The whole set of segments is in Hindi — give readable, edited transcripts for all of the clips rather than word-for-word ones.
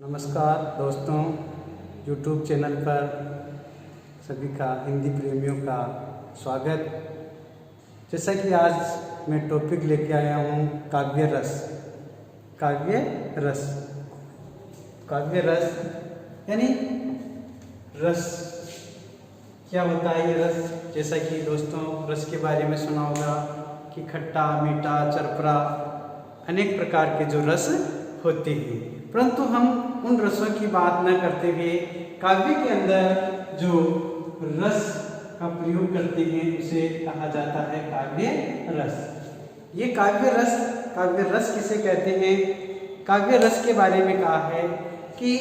नमस्कार दोस्तों, YouTube चैनल पर सभी का, हिंदी प्रेमियों का स्वागत। जैसा कि आज मैं टॉपिक लेके आया हूँ काव्य रस। काव्य रस, काव्य रस यानी रस क्या होता है। ये रस, जैसा कि दोस्तों रस के बारे में सुना होगा कि खट्टा, मीठा, चरपरा, अनेक प्रकार के जो रस होते हैं, परंतु हम उन रसों की बात न करते हुए काव्य के अंदर जो रस का प्रयोग करते हैं उसे कहा जाता है काव्य रस। ये काव्य रस किसे कहते हैं? काव्य रस के बारे में कहा है कि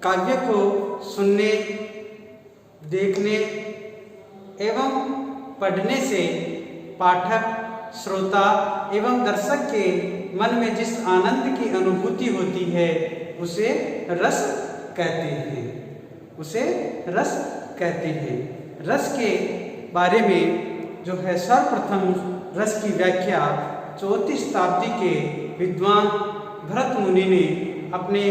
काव्य को सुनने, देखने एवं पढ़ने से पाठक, श्रोता एवं दर्शक के मन में जिस आनंद की अनुभूति होती है उसे रस कहते हैं, उसे रस कहते हैं। रस के बारे में जो है सर्वप्रथम रस की व्याख्या 4वीं शताब्दी के विद्वान भरत मुनि ने अपने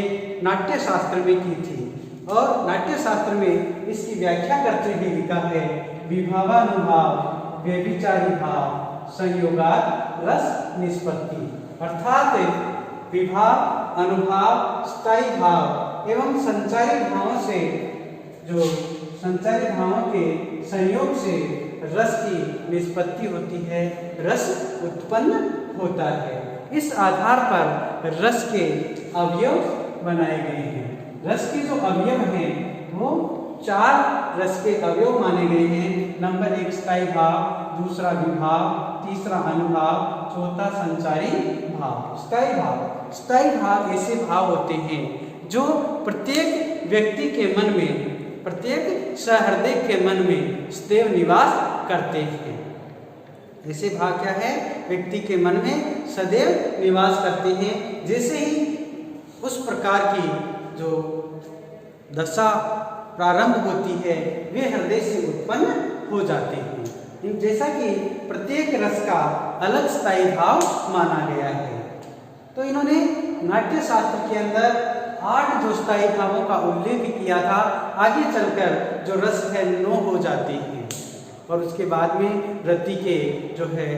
नाट्य शास्त्र में की थी, और नाट्य शास्त्र में इसकी व्याख्या करते हुए लिखा है, विभावानुभाव व्यभिचारी भाव संयोगात् रस निष्पत्ति। अर्थात विभाव, अनुभाव, स्थायी भाव एवं संचारी भावों से, जो संचारी भावों के संयोग से रस की निष्पत्ति होती है, रस उत्पन्न होता है। इस आधार पर रस के अवयव बनाए गए हैं। रस के जो अवयव हैं वो 4 रस के अवयव माने गए हैं। नंबर 1 स्थायी भाव, दूसरा विभाव, तीसरा अनुभाव, चौथा संचारी भाव। स्थायी भाव ऐसे भाव होते हैं जो प्रत्येक व्यक्ति के मन में, प्रत्येक सहृदय के मन में सदैव निवास करते हैं। ऐसे भाव क्या है? व्यक्ति के मन में सदैव निवास करते हैं। जैसे ही उस प्रकार की जो दशा प्रारंभ होती है वे हृदय से उत्पन्न हो जाते हैं। जैसा कि प्रत्येक रस का अलग स्थायी भाव माना गया है, तो इन्होंने नाट्य शास्त्र के अंदर 8 जो स्थायी भावों का उल्लेख किया था। आगे चलकर जो रस है 9 हो जाते हैं, और उसके बाद में रति के जो है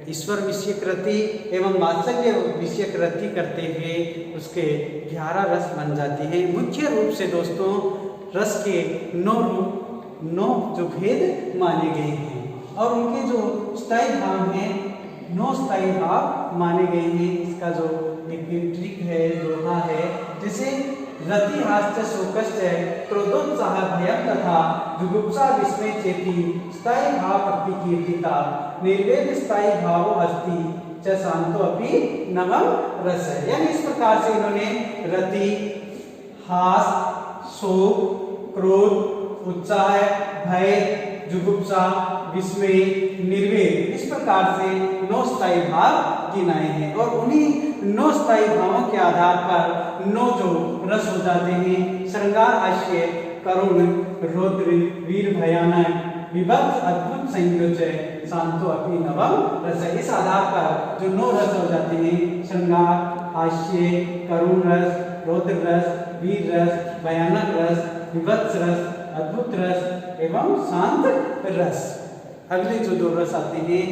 ईश्वर विषयक रति एवं वात्सल्य विषयक रति करते हुए उसके 11 रस बन जाते हैं। मुख्य रूप से दोस्तों रस के 9 जो भेद माने गए हैं, और उनके जो स्थायी भाव हैं 9 स्थायी भाव माने गए हैं। इसका जो एक ट्रिक है, दोहा है, जैसे रति, हास्य, शोकश्च, क्रोधोत्साह, भयं तथा जुगुप्सा, विस्मय चेति स्थायी भाव प्रतिकीर्तिता निर्वेद स्थायी भावो अस्ति च शांतो अपि नवम रस। यानी इस प्रकार से इन्होंने रति, हास, शोक, क्रोध, उत्साह, भय, जुगुप्सा, विस्मय, निर्वेद, इस प्रकार से 9 स्थायी भाव गिनाए हैं, और उन्हीं 9 स्थायी भावों के आधार पर 9 जो रस हो जाते हैं। श्रृंगार, हास्य, करुण, रौद्र, वीर, भयानक, विभत्स, अद्भुत, संयोज्य, शांतो अपि नवम रस। इस आधार पर जो 9 रस हो जाते हैं, श्रृंगार, हास्य, करुण रस, रौद्र रस, वीर रस, भयानक रस, विभत्स रस, अद्भुत रस एवं शांत रस। अगले जो 2 रस आते हैं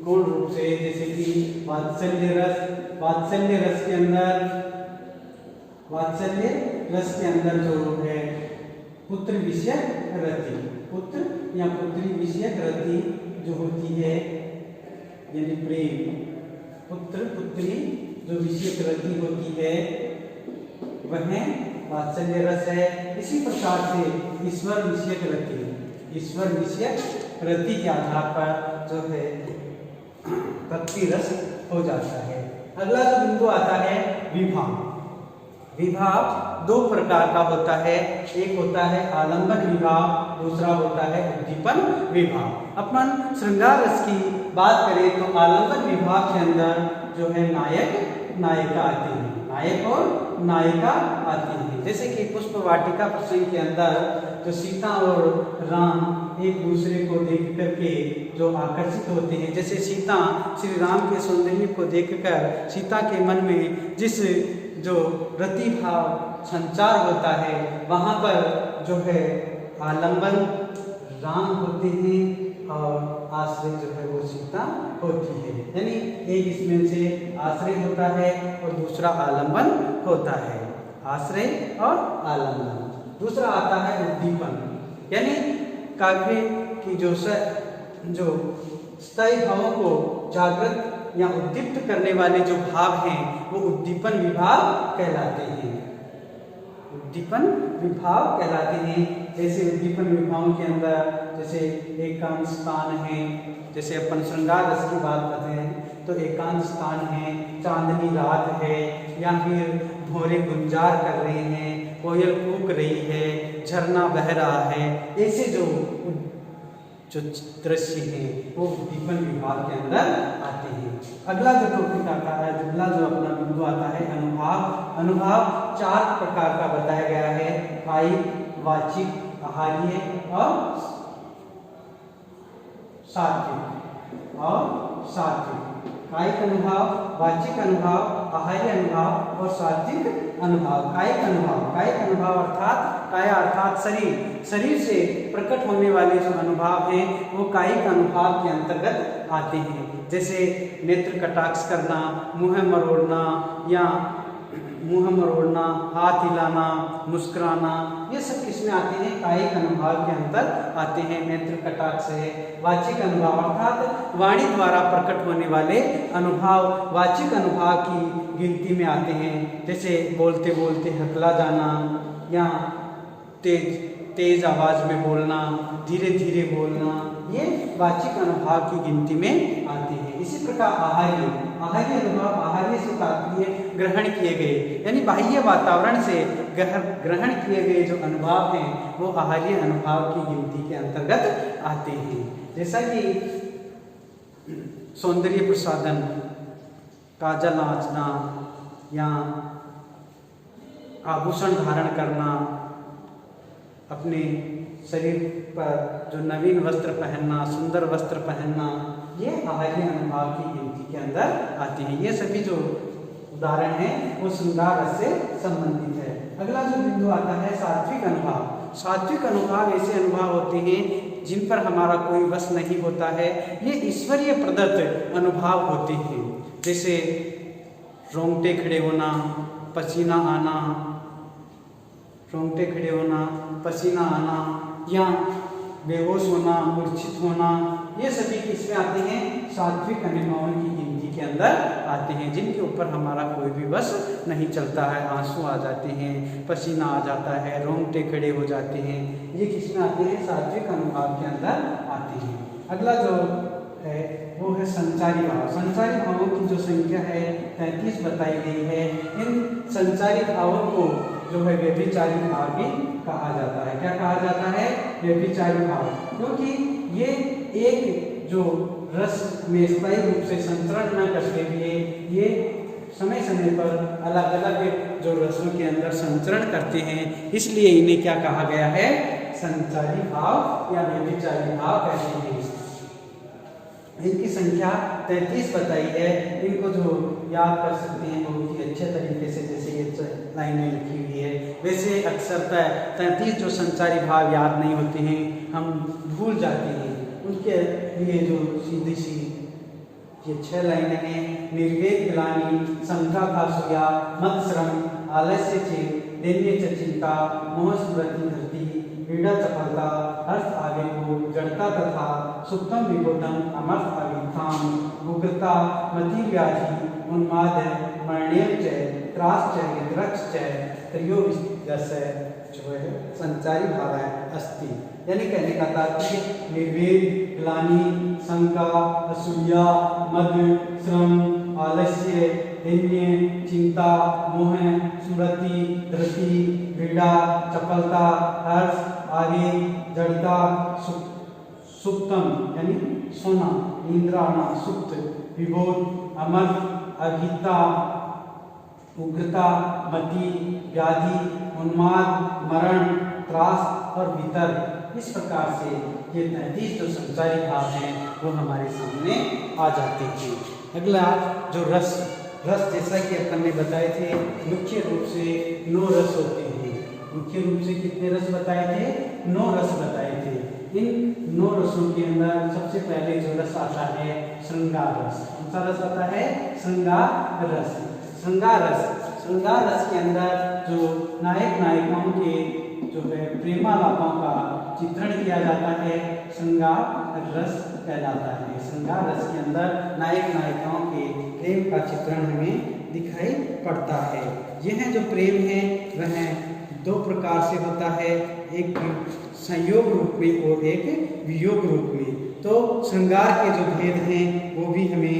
गौण रूप से, जैसे कि वात्सल्य रस। वात्सल्य रस के अंदर जो है पुत्र विषयक रति, पुत्र या पुत्री विषयक रति जो होती है, यानी प्रेम, पुत्र पुत्री जो विषयक रति होती है वह वात्सल्य रस है। इसी प्रकार से ईश्वर विषयक रति के आधार पर जो है भक्ति रस हो जाता है। अगला जो बिंदु आता है विभाव। विभाव 2 प्रकार का होता है, एक होता है आलंबन विभाव, दूसरा होता है उद्दीपन विभाव। अपन श्रृंगार रस की बात करें तो आलंबन विभाग के अंदर जो है नायक नायिका आती है, नायक और नायिका आती है। जैसे कि पुष्प वाटिका प्रसंग के अंदर जो सीता और राम एक दूसरे को देख करके जो आकर्षित होते हैं, जैसे सीता श्री राम के सौंदर्य को देखकर सीता के मन में जिस जो रति भाव संचार होता है वहाँ पर जो है आलंबन राम होते हैं और आश्रय जो है वो सीता होती है। यानी एक इसमें से आश्रय होता है और दूसरा आलंबन होता है, आश्रय और आलंबन। दूसरा आता है उद्दीपन, यानी काव्य की जो स्थायी भावों को जागृत या उद्दीप्त करने वाले जो भाव हैं वो उद्दीपन विभाव कहलाते हैं, उद्दीपन विभाव कहलाते हैं। जैसे उद्दीपन विभावों के अंदर जैसे एकांत स्थान है, जैसे अपन श्रृंगार रस की बात करते हैं तो एकांत स्थान है, चांदनी रात है, या फिर भोरे गुंजार कर रहे हैं, कोयल कूक रही है, झरना बह रहा है, ऐसे जो दृश्य हैं वो उद्दीपन विभाग के अंदर आते हैं। अगला जो टॉपिक आता है, अगला जो अपना बिंदु आता है अनुभाव। अनुभाव 4 प्रकार का बताया गया है, कायिक, वाचिक, आहार्य और सात्विक। कायिक अनुभाव, वाचिक अनुभाव, आहार्य अनुभाव और सात्विक अनुभाव। कायिक अनुभाव अर्थात काया अर्थात शरीर से प्रकट होने वाले जो अनुभाव हैं वो कायिक अनुभाव के अंतर्गत आते हैं। जैसे नेत्र कटाक्ष करना, मुंह मरोड़ना, हाथ हिलाना, मुस्कुराना, ये सब किसमें आते हैं? कायिक अनुभाव के अंतर आते हैं। नेत्र कटाक्ष है। वाचिक अनुभाव अर्थात वाणी द्वारा प्रकट होने वाले अनुभाव वाचिक अनुभाव की गिनती में आते हैं। जैसे बोलते बोलते हकला जाना या तेज आवाज में बोलना, धीरे धीरे बोलना, ये वाचिक अनुभाव की गिनती में आते हैं। इसी प्रकार आहार्य अनुभाव, आहार्य से तात्पर्य ग्रहण किए गए, यानी बाह्य वातावरण से ग्रहण किए गए जो अनुभाव हैं वो आहार्य अनुभाव की गिनती के अंतर्गत आते हैं। जैसा कि सौंदर्य प्रसाधन, काजल आंचना या आभूषण धारण करना, अपने शरीर पर जो नवीन वस्त्र पहनना, सुंदर वस्त्र पहनना, ये आहार्य अनुभाव की गिनती के अंदर आते हैं। ये सभी जो उदाहरण हैं वो श्रृंगार रस से संबंधित है। अगला जो बिंदु आता है सात्विक अनुभाव। सात्विक अनुभाव ऐसे अनुभाव होते हैं जिन पर हमारा कोई वश नहीं होता है, ये ईश्वरीय प्रदत्त अनुभाव होते हैं। जैसे रोंगटे खड़े होना, पसीना आना या बेहोश होना, मूर्छित होना, ये सभी किसमें आते हैं? सात्विक अनुभावों की गिनती के अंदर आते हैं, जिनके ऊपर हमारा कोई भी वश नहीं चलता है। आंसू आ जाते हैं, पसीना आ जाता है, रोंगटे खड़े हो जाते हैं, ये किसमें आते हैं? सात्विक अनुभाव के अंदर आते हैं। अगला जो है वो है संचारी भाव। संचारी भावों की जो संख्या है 33 बताई गई है। इन संचारी भावों को जो है व्यभिचारी भाव भी कहा जाता है। क्या कहा जाता है? व्यभिचारी भाव, क्योंकि ये एक जो रस में स्थायी रूप से संचरण न करते हुए ये समय समय पर अलग अलग जो रसों के अंदर संचरण करते हैं, इसलिए इन्हें क्या कहा गया है? संचारी भाव या व्यभिचारी भाव कहते हैं। इनकी संख्या 33 बताई है। इनको जो याद कर सकते हैं बहुत ही अच्छे तरीके से, जैसे ये लाइनें लिखी हुई है। वैसे अक्सर 33 जो संचारी भाव याद नहीं होते हैं, हम भूल जाते हैं। उनके लिए जो सीधी सी ये 6 लाइनें हैं। निर्वेद ग्लानि, शंका भासूया, मद श्रम, आलस्य चेत, दैन्य च चिंता, मोह स्मृति धरती, पीड़ा चपलता, अर्थ आगे को, जड़ता तथा सुप्तम विबोधम, अमर्थ अभिथाम, उग्रता, मति व्याधि, उन्माद, मरणीय च, त्रास च, यद्रक्ष च, त्रयोविदश जो है संचारी भाव है अस्ति। यानी कहने का तात्पर्य निर्वेद, ग्लानि, शंका, असूया, मद, श्रम, आलस्य, दैन्य, चिंता, मोह, स्मृति, धृति, पीड़ा, चपलता, हर्ष, आगे, जड़ता, सुप्तम यानी सोना, निद्रा आना, सुप्त, विबोध, अमर्थ, अभिता, उग्रता, मति, व्याधि, उन्माद, मरण, त्रास और वितर, इस प्रकार से ये 33 जो संचारी भाव हैं वो हमारे सामने आ जाते हैं। अगला जो रस रस जैसा कि अपन ने बताए थे मुख्य रूप से 9 रस होते हैं। मुख्य रूप से कितने रस बताए थे? 9 रस बताए थे। इन 9 रसों के अंदर सबसे पहले जो रस आता है श्रृंगार रस। कौन सा रस आता है? श्रृंगार रस। श्रृंगार रस के अंदर जो नायक नायिकाओं के जो है प्रेमालापों का चित्रण किया जाता है श्रृंगार रस कहलाता है। श्रृंगार रस के अंदर नायक नायिकाओं के प्रेम का चित्रण हमें दिखाई पड़ता है। यह जो प्रेम है वह 2 प्रकार से होता है, एक संयोग रूप में और एक वियोग रूप में। तो श्रृंगार के जो भेद हैं वो भी हमें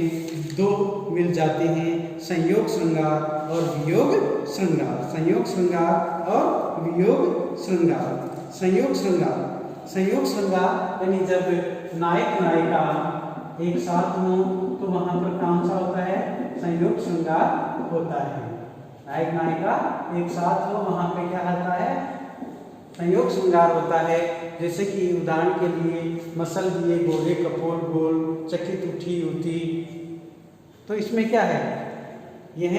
2 मिल जाते हैं, संयोग श्रृंगार और वियोग श्रृंगार। संयोग श्रृंगार और वियोग श्रृंगार। संयोग श्रृंगार यानी जब नायक नायिका एक साथ हो तो वहां पर कौन सा होता है? संयोग श्रृंगार होता है। नायक नायिका एक साथ हो वहां पे क्या होता है? संयोग श्रृंगार होता है। जैसे कि उदाहरण के लिए मसल दिए गोरे कपोल गोल चकित उठी उठी, तो इसमें क्या है? यह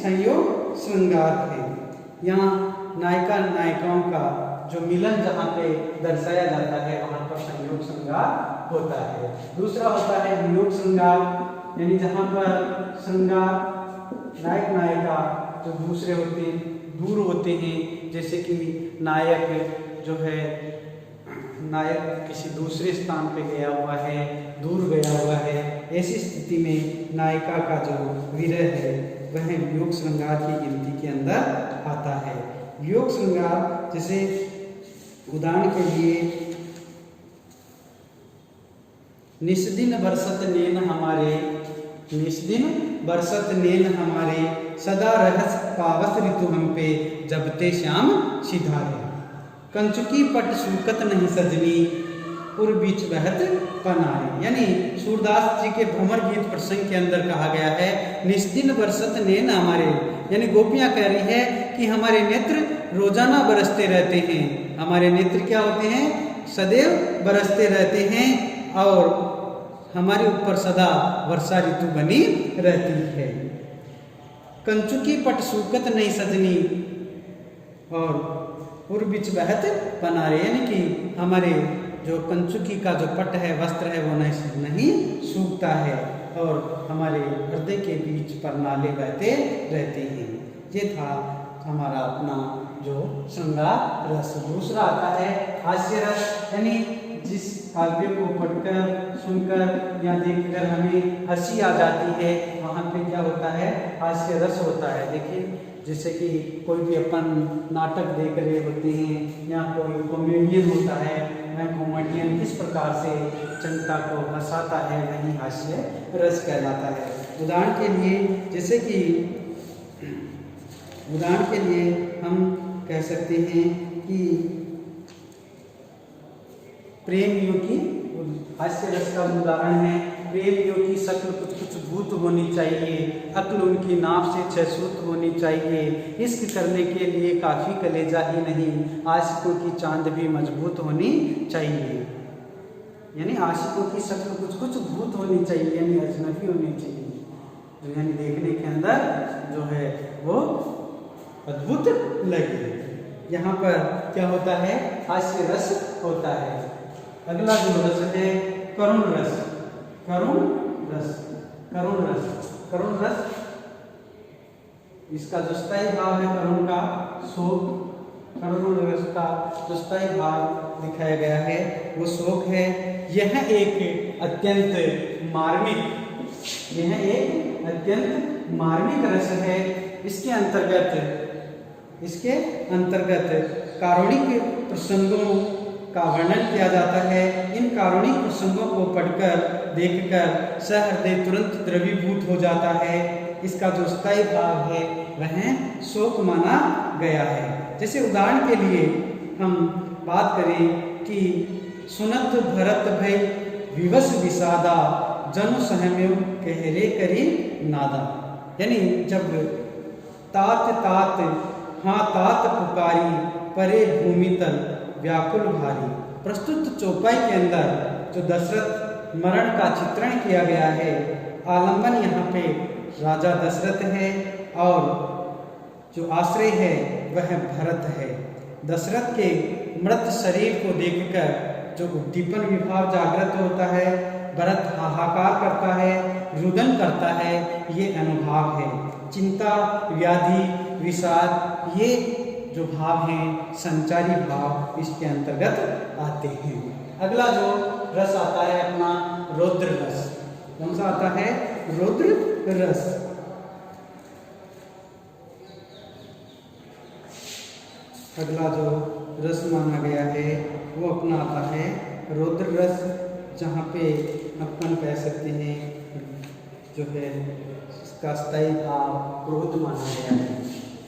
संयोग श्रृंगार है। यहाँ नायिका नायिकाओं का जो मिलन जहाँ पे दर्शाया जाता है वहाँ पर संयोग श्रृंगार होता है। दूसरा होता है वियोग श्रृंगार, यानी जहाँ पर श्रृंगार नायक नायिका जो दूसरे होते हैं दूर होते हैं, जैसे कि नायक जो है नायक किसी दूसरे स्थान पे गया हुआ है, दूर गया हुआ है, ऐसी स्थिति में नायिका का जो विरह है वह वियोग श्रृंगार की गिनती के अंदर आता है। वियोग श्रृंगार जैसे उदाहरण के लिए निस्दिन बरसत नैन हमारे, निस्दिन बरसत नैन हमारे, सदा रहस पावस ऋतु हम पे, जबते श्याम सिधारे, कंचुकी पट सूकत नहीं सजनी, उर बीच बहत पनारे। यानी सूरदास जी के भ्रमर गीत प्रसंग के अंदर कहा गया है निस्दिन बरसत नैन हमारे, यानी गोपियां कह रही है कि हमारे नेत्र रोजाना बरसते रहते हैं। हमारे नेत्र क्या होते हैं? सदैव बरसते रहते हैं और हमारे ऊपर सदा वर्षा ऋतु बनी रहती है। कंचुकी पट सूकत नहीं सजनी और उर्बिच बहत पनारे, यानी कि हमारे जो कंचुकी का जो पट है वस्त्र है वो नहीं सूखता है और हमारे हृदय के बीच पर नाले बहते रहते हैं। ये था हमारा अपना जो श्रृंगार रस। दूसरा आता है हास्य रस, यानी जिस काव्य को पढ़कर सुनकर या देखकर हमें हंसी आ जाती है वहाँ पे क्या होता है? हास्य रस होता है। देखिए जैसे कि कोई भी अपन नाटक देख रहे होते हैं या कोई कॉमेडियन होता है, वह कॉमेडियन किस प्रकार से जनता को हंसाता है वही हास्य रस कहलाता है। उदाहरण के लिए हम कह सकते हैं कि प्रेमियों की हास्य रस का उदाहरण है, प्रेमियों की शक्ल कुछ कुछ भूत होनी चाहिए, अक्ल उनकी नाव से 6 सूत होनी चाहिए, इश्क करने के लिए काफ़ी कलेजा ही नहीं, आशिकों की चांद भी मजबूत होनी चाहिए। यानी आशिकों की शक्ल कुछ कुछ भूत होनी चाहिए, यानी अजनबी होनी चाहिए, जो यानी देखने के अंदर जो है वो अद्भुत लगे। यहाँ पर क्या होता है? हास्य रस होता है। अगला जो रस है करुण रस। करुण रस इसका जो स्थायी भाव है करुण का शोक, करुण रस का जो स्थायी भाव दिखाया गया है वो शोक है। यह एक अत्यंत मार्मिक रस है। इसके अंतर्गत कारुणिक प्रसंगों का वर्णन किया जाता है। इन कारुणिक प्रसंगों को पढ़कर देखकर सहृदय तुरंत द्रवीभूत हो जाता है। इसका जो स्थायी भाव है वह शोक माना गया है। जैसे उदाहरण के लिए हम बात करें कि सुनत भरत भय विवश विषादा, जनु सहम्यो कहरे करी नादा, यानी जब तात हाँ तात पुकारी, परे भूमि तल व्याकुल भारी। प्रस्तुत चौपाई के अंदर जो दशरथ मरण का चित्रण किया गया है, आलंबन यहाँ पे राजा दशरथ है और जो आश्रय है वह भरत है। दशरथ के मृत शरीर को देखकर जो उद्दीपन विभाव जागृत होता है, भरत हाहाकार करता है, रुदन करता है, ये अनुभाव है। चिंता, व्याधि, विषाद, ये जो भाव हैं संचारी भाव इसके अंतर्गत आते हैं। अगला जो रस आता है अपना रौद्र रस। कौन सा आता है? रौद्र रस। अगला जो रस माना गया है वो अपना आता है रौद्र रस, जहाँ पे अपन कह सकते हैं जो है इसका स्थायी भाव क्रोध माना गया है।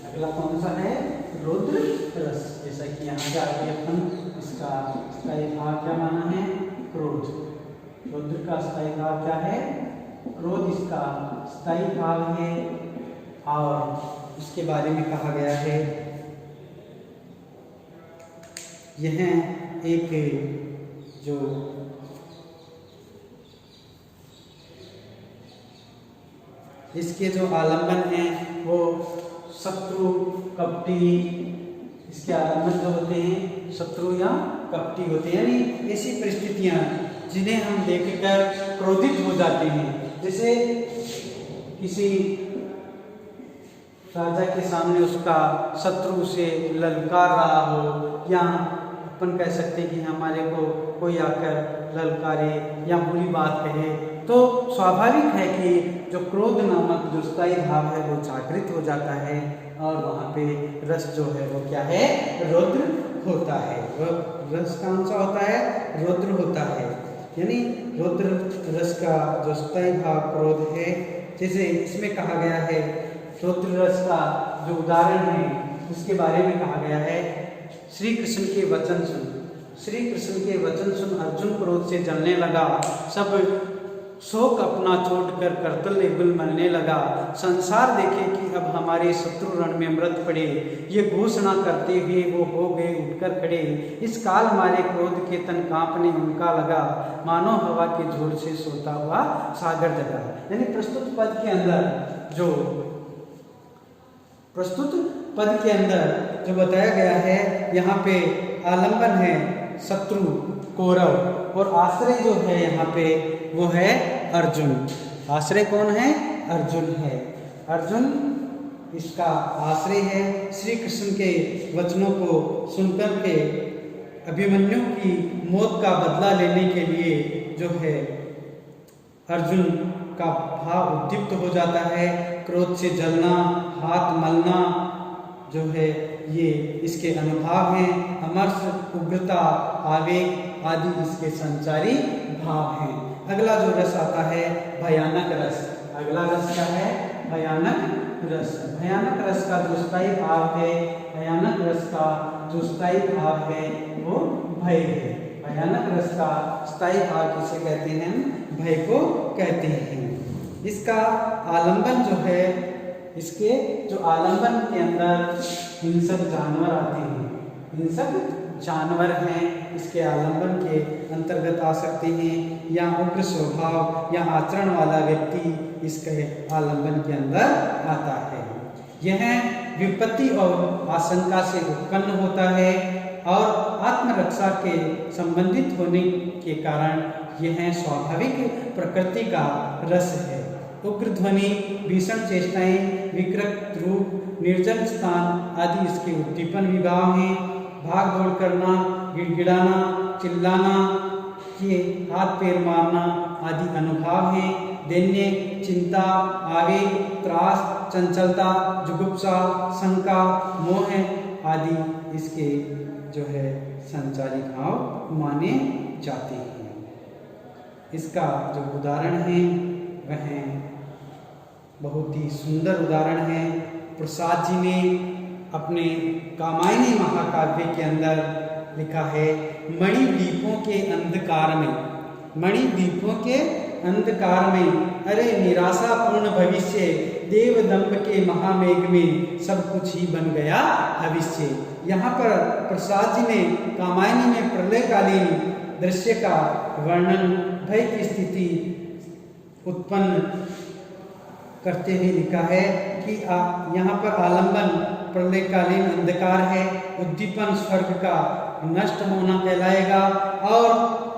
अगला कौन सा है? रौद्र रस। जैसा कि यहाँ जाके अपन इसका स्थायी भाव क्या माना है? क्रोध। रौद्र का स्थायी भाव क्या है? क्रोध इसका स्थायी भाव है। और इसके बारे में कहा गया है यह एक जो इसके जो आलम्बन हैं वो शत्रु, कपटी, इसके आलम्बन जो होते हैं शत्रु या कपटी होते हैं, यानी ऐसी परिस्थितियां जिन्हें हम देखकर क्रोधित हो जाते हैं। जैसे किसी राजा के सामने उसका शत्रु उसे ललकार रहा हो, या अपन कह सकते हैं कि हमारे को कोई आकर ललकारे या बुरी बात कहे, तो स्वाभाविक है कि जो क्रोध नामक जो स्थायी भाव है वो जागृत हो जाता है और वहाँ पे रस जो है वो क्या है? रौद्र होता है। वह रस कौन सा होता है? रौद्र होता है। यानी रौद्र रस का जो स्थायी भाव क्रोध है। जैसे इसमें कहा गया है रौद्र रस का जो उदाहरण है उसके बारे में कहा गया है, श्री कृष्ण के वचन सुन। श्री कृष्ण के वचन सुन अर्जुन क्रोध से जलने लगा, सब शोक अपना छोड़कर करतल गुल मलने लगा। संसार देखे कि अब हमारे शत्रु रण में मृत पड़े, ये घोषणा करते हुए वो हो गए उठकर खड़े। इस काल हमारे क्रोध के तन कांपने उनका लगा, मानो हवा के झोर से सोता हुआ सागर जगा। यानी प्रस्तुत पद के अंदर जो बताया गया है, यहाँ पे आलंबन है शत्रु कौरव और आश्रय जो है यहाँ पे वो है अर्जुन। आश्रय कौन है? अर्जुन है। अर्जुन इसका आश्रय है। श्री कृष्ण के वचनों को सुनकर के अभिमन्यु की मौत का बदला लेने के लिए जो है अर्जुन का भाव उद्दीप्त हो जाता है। क्रोध से जलना, हाथ मलना जो है ये इसके अनुभाव हैं। अमर्ष, उग्रता, आवेग आदि इसके संचारी भाव हैं। अगला जो रस आता है भयानक रस। अगला रस क्या है? भयानक रस। भयानक रस का जो स्थायी भाव है, भयानक रस का जो स्थायी भाव है वो भय है। भयानक रस का स्थायी भाव किसे कहते हैं? भय को कहते हैं। इसका आलंबन जो है, इसके जो आलंबन के अंदर हिंसक जानवर आते हैं, हिंसक जानवर हैं इसके आलंबन के अंतर्गत आ सकते हैं, या उग्र स्वभाव या आचरण वाला व्यक्ति इसके आलंबन के अंदर आता है। यह विपत्ति और आशंका से उत्पन्न होता है और आत्मरक्षा के संबंधित होने के कारण यह स्वाभाविक प्रकृति का रस है। उग्र ध्वनि, भीषण चेष्टाएं, विकृत रूप, निर्जन स्थान आदि इसके उद्दीपन विभाव हैं। भाग दौड़ करना, गिड़गिड़ाना, चिल्लाना, ये हाथ पैर मारना आदि अनुभाव हैं। दैन्य, चिंता, आवेग, त्रास, चंचलता, जुगुप्सा, शंका, मोह आदि इसके जो है संचारी भाव माने जाते हैं। इसका जो उदाहरण है वह बहुत ही सुंदर उदाहरण है। प्रसाद जी ने अपने कामायनी महाकाव्य के अंदर लिखा है, मणिद्वीपों के अंधकार में, मणिद्वीपों के अंधकार में, अरे निराशापूर्ण भविष्य, देवदंभ के महामेघ में सब कुछ ही बन गया भविष्य। यहाँ पर प्रसाद जी ने कामायनी में प्रलयकालीन दृश्य का वर्णन, भय की स्थिति उत्पन्न करते हुए लिखा है कि यहाँ पर आलंबन प्रलयकालीन अंधकार है, उद्दीपन स्वर्ग का नष्ट होना कहलाएगा और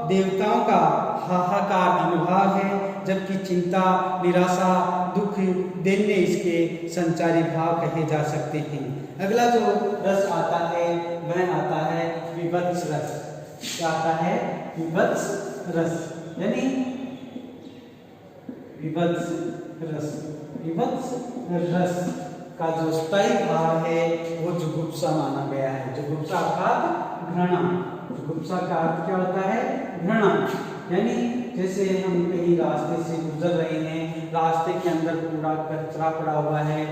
देवताओं का हाहाकार अनुभाव है, जबकि चिंता, निराशा, दुख, दैन्य इसके संचारी भाव कहे जा सकते हैं। अगला जो रस आता है वह आता है विभत्स रस। क्या आता है? विभत्स रस, यानी विभत्स रस। विभत्स रस का जो स्थायी भाव है वो जुगुप्सा माना गया है। जुगुप्सा अर्थात घृणा। जुगुप्सा का अर्थ क्या होता है? घृणा। यानी जैसे हम कहीं रास्ते से गुजर रहे हैं, रास्ते के अंदर कूड़ा कचरा पड़ा हुआ है,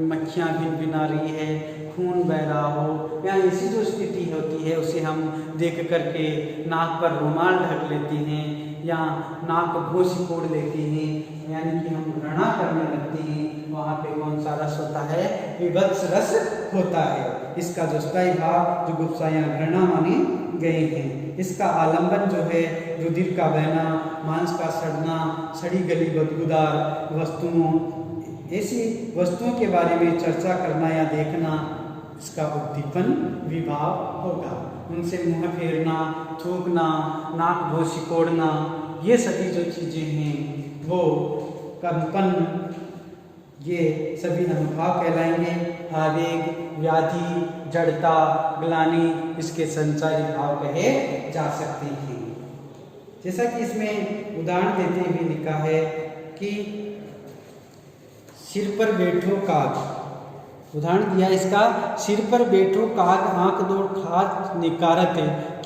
मक्खियाँ भिनभिना रही है, खून बह रहा हो, या ऐसी जो स्थिति होती है उसे हम देख करके नाक पर रुमाल ढक लेते हैं या नाक को सिकोड़ लेते हैं, यानी कि हम घृणा करने लगते हैं। वहाँ पे कौन सा रस होता है? विभत्स रस होता है। इसका जो स्थायी भाव जुगुप्सा या घृणा माने गए हैं। इसका आलंबन जो है रुधिर का बहना, मांस का सड़ना, सड़ी गली बदबूदार वस्तुओं, ऐसी वस्तुओं के बारे में चर्चा करना या देखना, इसका उद्दीपन विभाव होगा। उनसे मुंह फेरना, थूकना, नाक भों सिकोड़ना, ये सभी जो चीज़ें हैं वो कंपन, ये सभी अनुभाव कहलाएंगे। आवेग, व्याधि, जड़ता, ग्लानि इसके संचारी भाव कहे जा सकते हैं। जैसा कि इसमें उदाहरण देते हुए लिखा है कि सिर पर बैठो काग। उदाहरण दिया इसका, सिर पर बैठो काग आंख दो खात निकारत,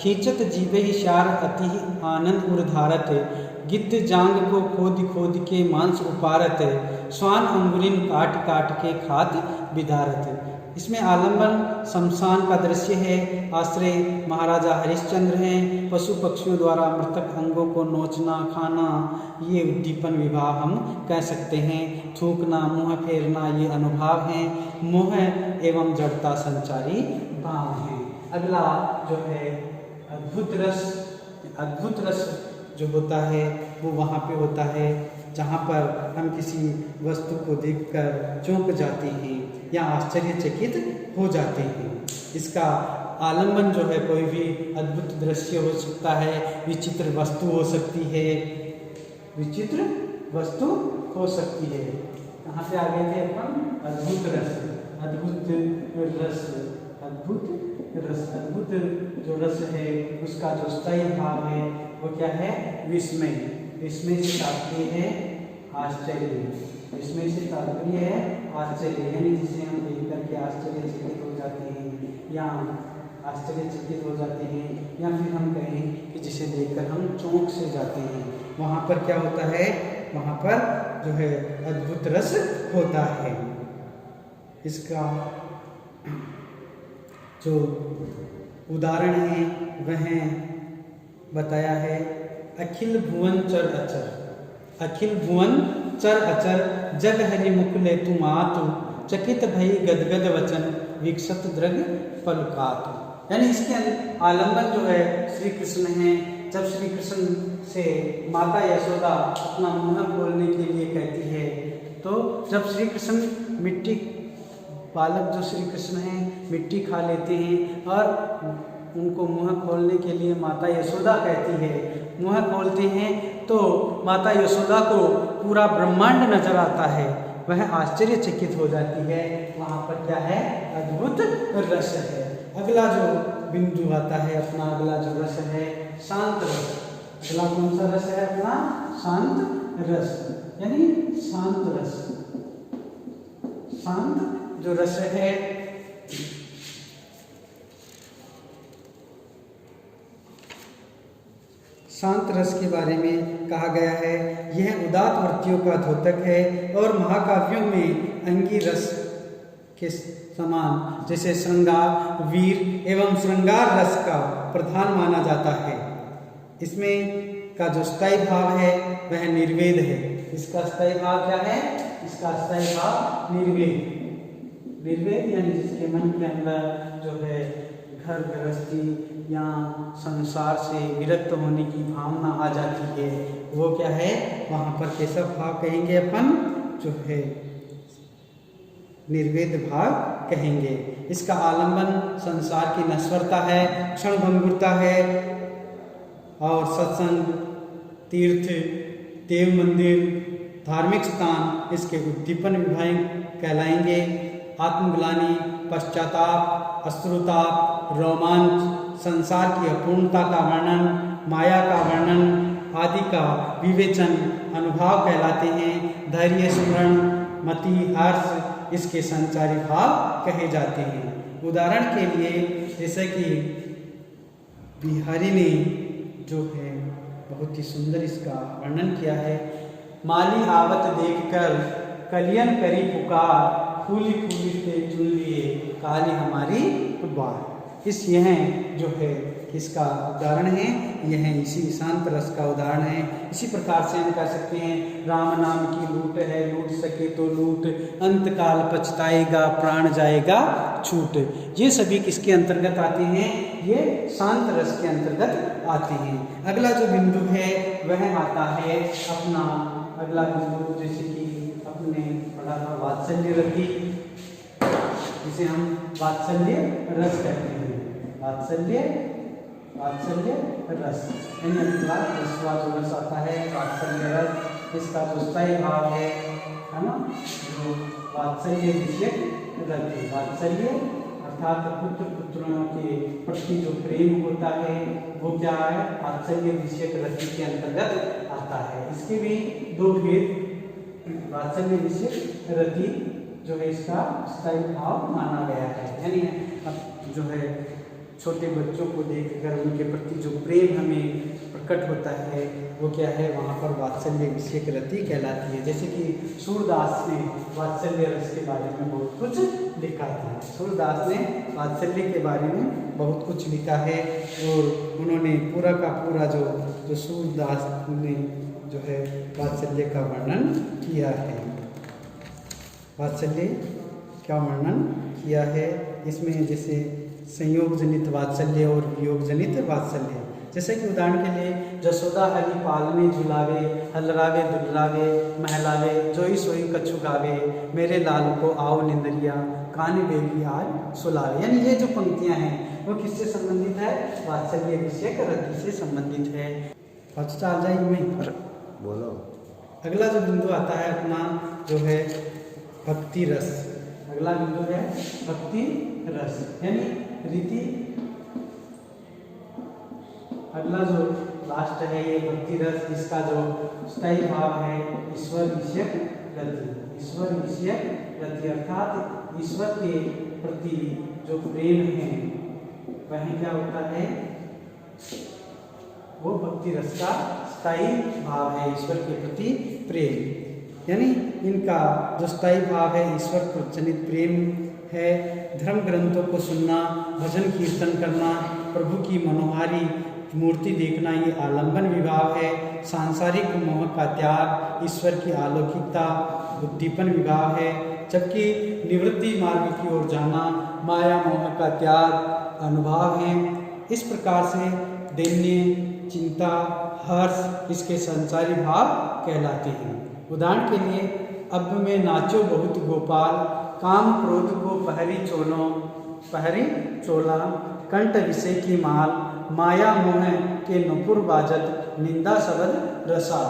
खींचत जीवे शार अति आनंद उर्धारत, गिद्ध जांग को खोद खोद के मांस उपारत, स्वान अंगुलिन काट काट के खात विदारत। इसमें आलंबन शमशान का दृश्य है। आश्रय महाराजा हरिश्चंद्र हैं। पशु पक्षियों द्वारा मृतक अंगों को नोचना, खाना, ये उद्दीपन विभाव हम कह सकते हैं। थूकना, मुंह फेरना ये अनुभाव हैं। मोह एवं जड़ता संचारी भाव हैं। अगला जो है अद्भुत रस। अद्भुत रस जो होता है वो वहाँ पे होता है जहाँ पर हम किसी वस्तु को देखकर चौंक जाते हैं या आश्चर्यचकित हो जाते हैं। इसका आलंबन जो है कोई भी अद्भुत दृश्य हो सकता है, विचित्र वस्तु हो सकती है, विचित्र वस्तु हो सकती है। कहाँ से आ गए थे अपन? अद्भुत रस। अद्भुत रस, अद्भुत रस। अद्भुत जो रस है उसका जो स्थायी भाव है वो क्या है? विस्मय। विस्मय से तात्पर्य है आश्चर्य। विस्मय से तात्पर्य है आश्चर्य, यानी जिसे हम देख करके आश्चर्यचकित हो जाते हैं या आश्चर्यचकित हो जाते हैं, या फिर हम कहें कि जिसे देखकर हम चौंक से जाते हैं। वहाँ पर क्या होता है? वहाँ पर जो है अद्भुत रस होता है। इसका जो उदाहरण है वह बताया है अखिल भुवन चर अचर। अखिल भुवन चर अचर जग हरि मुख ले तुम आतु, चकित भई गदगद वचन विकसत द्रग पलकातु। यानी इसके आलंबन जो है श्री कृष्ण हैं। जब श्री कृष्ण से माता यशोदा अपना मुंह खोलने के लिए कहती है, तो जब श्री कृष्ण मिट्टी, बालक जो श्री कृष्ण हैं मिट्टी खा लेते हैं और उनको मुंह खोलने के लिए माता यशोदा कहती है, मुंह खोलते हैं तो माता यशोदा को पूरा ब्रह्मांड नजर आता है, वह आश्चर्यचकित हो जाती है। वहाँ पर क्या है? अद्भुत रस है। अगला जो बिंदु आता है अपना, अगला जो रस है शांत रस। अगला कौन सा रस है अपना? शांत रस, यानी शांत रस। शांत जो रस है शांत रस के बारे में कहा गया है, यह उदात वृत्तियों का द्योतक है और महाकाव्यों में अंगी रस के समान जैसे श्रृंगार, वीर एवं श्रृंगार रस का प्रधान माना जाता है। इसमें का जो स्थायी भाव है वह निर्वेद है। इसका स्थायी भाव क्या है? इसका स्थायी भाव निर्वेद। निर्वेद यानी जिसके मन के अंदर जो है घर गृहस्थी या संसार से विरक्त होने की भावना आ जाती है, वो क्या है? वहाँ पर कैसा भाव कहेंगे अपन? जो है निर्वेद भाव कहेंगे। इसका आलंबन संसार की नश्वरता है, क्षणभंगुरता है, और सत्संग, तीर्थ, देव मंदिर, धार्मिक स्थान इसके उद्दीपन विभाग कहलाएंगे। आत्मग्लानि, पश्चाताप, अश्रुताप, रोमांच, संसार की अपूर्णता का वर्णन, माया का वर्णन आदि का विवेचन अनुभाव कहलाते हैं। धैर्य, स्मरण, मति, हर्ष इसके संचारी भाव कहे जाते हैं। उदाहरण के लिए जैसे कि बिहारी ने जो है बहुत ही सुंदर इसका वर्णन किया है। माली आवत देखकर कलियन करी पुकार, फूली फूली से चुन लिए काली हमारी बात। इस यह जो है किसका उदाहरण है? यह इसी शांत रस का उदाहरण है। इसी प्रकार से हम कह सकते हैं राम नाम की लूट है, लूट सके तो लूट, अंत काल पछताएगा, प्राण जाएगा छूट। ये सभी किसके अंतर्गत आते हैं? ये शांत रस के अंतर्गत आते हैं। अगला जो बिंदु है वह आता है अपना अगला बिंदु, जैसे कि अपने पढ़ा था वात्सल्य रति, जिसे हम वात्सल्य रस कहते हैं। वात्सल्य रस यानी दूसरा जो रस आता है वात्सल्य रस, इसका जो स्थायी भाव है ना, जो वात्सल्य विषयक रति। वात्सल्य अर्थात पुत्र पुत्रों के प्रति जो प्रेम होता है वो क्या है? वात्सल्य विषयक रति के अंतर्गत आता है। इसके भी दो भेद, वात्सल्य विषयक रति जो है इसका स्थायी भाव माना गया है, यानी अब जो है छोटे बच्चों को देखकर उनके प्रति जो प्रेम हमें प्रकट होता है वो क्या है? वहाँ पर वात्सल्य विषयक रति कहलाती है। जैसे कि सूरदास ने वात्सल्य रस के बारे में बहुत कुछ लिखा था। सूरदास ने वात्सल्य के बारे में बहुत कुछ लिखा है और उन्होंने पूरा का पूरा जो सूरदास ने जो है वात्सल्य का वर्णन किया है। वात्सल्य का वर्णन किया है इसमें, जैसे संयोग जनित वात्सल्य और वियोग जनित वात्सल्य। जैसे कि उदाहरण के लिए जसोदा हरि पालने झुलावे, हलरावे दुलरावे महलावे, जोई सोई कछु गावे, मेरे लाल को आओ निंदरिया, कान बेली आज सुलावे। यानी ये जो पंक्तियां हैं वो किससे संबंधित है? वात्सल्य विषयक रति से संबंधित है। पता आ जाएगी मैं बोलो। अगला जो बिंदु आता है अपना जो है भक्ति रस। अगला बिंदु है भक्ति रस यानी रीति। अगला जो लास्ट है ये भक्ति रस, इसका जो स्थायी भाव है ईश्वर विषयक रति। ईश्वर विषयक रति अर्थात ईश्वर के प्रति जो प्रेम है वह क्या होता है? वो भक्ति रस का स्थायी भाव है, ईश्वर के प्रति प्रेम। यानी इनका जो स्थायी भाव है ईश्वर पर जनित प्रेम है। धर्म ग्रंथों को सुनना, भजन कीर्तन करना, प्रभु की मनोहारी मूर्ति देखना ये आलंबन विभाव है। सांसारिक मोह का त्याग ईश्वर की अलौकिकता उद्दीपन विभाव है। जबकि निवृत्ति मार्ग की ओर जाना माया मोह का त्याग अनुभाव है। इस प्रकार से दैन्य, चिंता, हर्ष इसके संसारी भाव कहलाते हैं। उदाहरण के लिए अब में नाचो बहुत गोपाल, काम क्रोध को पहरी चोला, कंठ विषय की माल, माया मोह के नुपुर बाजत, निंदा शब्द रसा,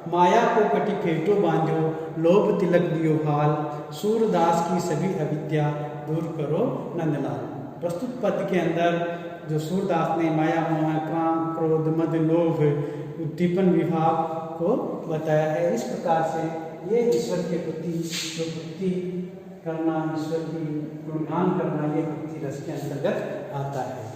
माया को कटी फेटो बांधो, लोभ तिलक दियो हाल, सूरदास की सभी अविद्या दूर करो नंदलाल। प्रस्तुत पद के अंदर जो सूरदास ने माया मोह, काम, क्रोध, मद, लोभ, उद्दीपन विभाव को बताया है। इस प्रकार से ये ईश्वर के प्रति जो भक्ति करना, ईश्वर की गुणगान करना, ये भक्ति रस के अंतर्गत आता है।